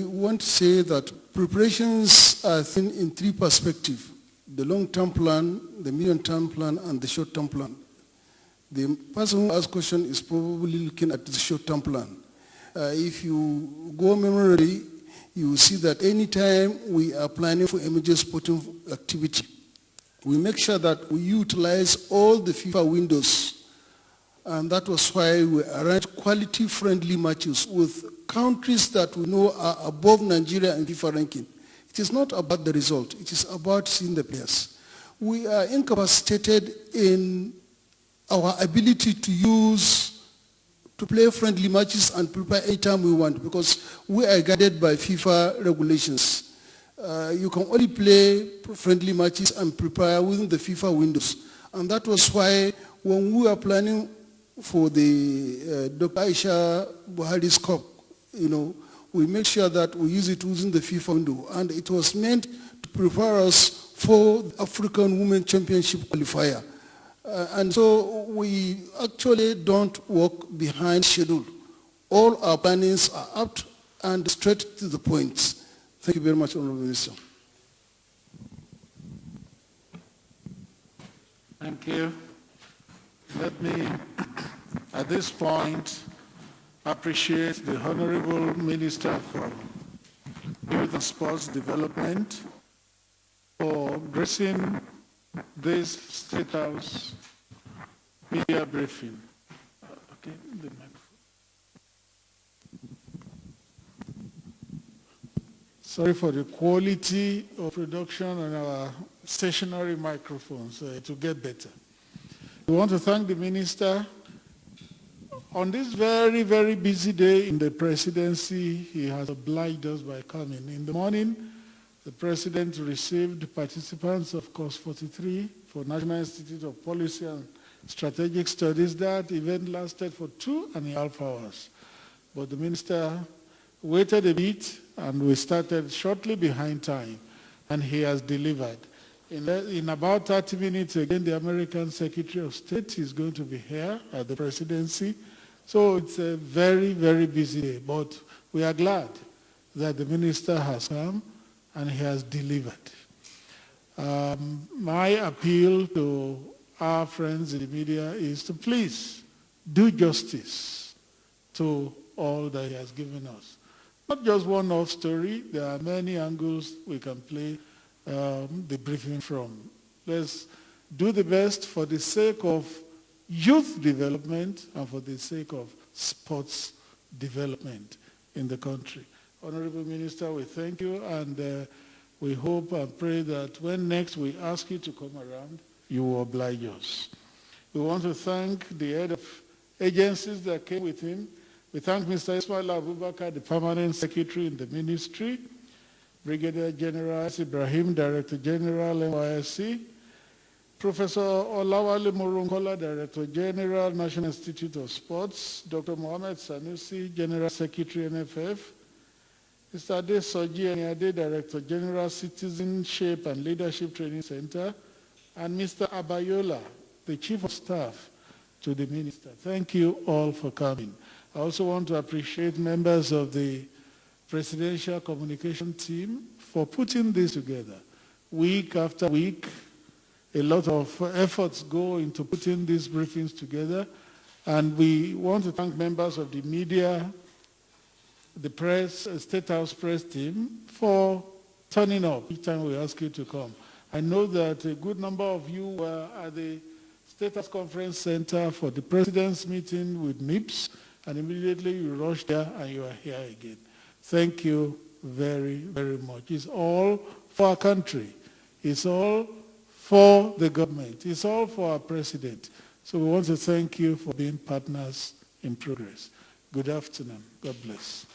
want to say that preparations are seen in three perspectives: the long-term plan, the medium-term plan, and the short-term plan. The person who asked question is probably looking at the short-term plan. If you go memory, you will see that anytime we are planning for emergency sporting activity, we make sure that we utilize all the FIFA windows. And that was why we arranged quality-friendly matches with countries that we know are above Nigeria in FIFA ranking. It is not about the result. It is about seeing the players. We are incapacitated in our ability to play friendly matches and prepare anytime we want, because we are guided by FIFA regulations. You can only play friendly matches and prepare within the FIFA windows. And that was why when we were planning for the Dr. Aisha Buhari's Cup, we make sure that we use it within the FIFA window. And it was meant to prepare us for the African Women Championship qualifier. And so we actually don't work behind schedule. All our plannings are apt and straight to the point. Thank you very much, Honorable Minister. Thank you. Let me At this point, I appreciate the Honorable Minister for Youth and Sports Development for gracing this State House media briefing. Okay, the microphone. Sorry for the quality of production on our stationary microphones to get better. We want to thank the Minister. On this very, very busy day in the presidency, he has obliged us by coming. In the morning, the President received participants of Course 43 for National Institute of Policy and Strategic Studies. That event lasted for 2.5 hours. But the Minister waited a bit, and we started shortly behind time, and he has delivered. In about 30 minutes, again, the American Secretary of State is going to be here at the presidency. So it's a very, very busy day, but we are glad that the minister has come and he has delivered. My appeal to our friends in the media is to please do justice to all that he has given us. Not just one-off story. There are many angles we can play the briefing from. Let's do the best for the sake of youth development and for the sake of sports development in the country. Honorable Minister, we thank you, and we hope and pray that when next we ask you to come around, you will oblige us. We want to thank the head of agencies that came with him. We thank Mr. Ismail Abubakar, the permanent secretary in the ministry, Brigadier General Ibrahim, Director General, NYSC, Professor Olawale Morunkola, Director General, National Institute of Sports, Dr. Mohamed Sanusi, General Secretary, NFF, Mr. Ade Soji Eniade, Director General, Citizenship and Leadership Training Center, and Mr. Abayola, the Chief of Staff to the Minister. Thank you all for coming. I also want to appreciate members of the Presidential Communication Team for putting this together. Week after week, a lot of efforts go into putting these briefings together, and we want to thank members of the media, the press, State House press team for turning up each time we ask you to come. I know that a good number of you were at the State House Conference Center for the President's meeting with MIPS, and immediately you rushed there and you are here again. Thank you very, very much. It's all for our country. It's all for the government. It's all for our president. So we want to thank you for being partners in progress. Good afternoon. God bless.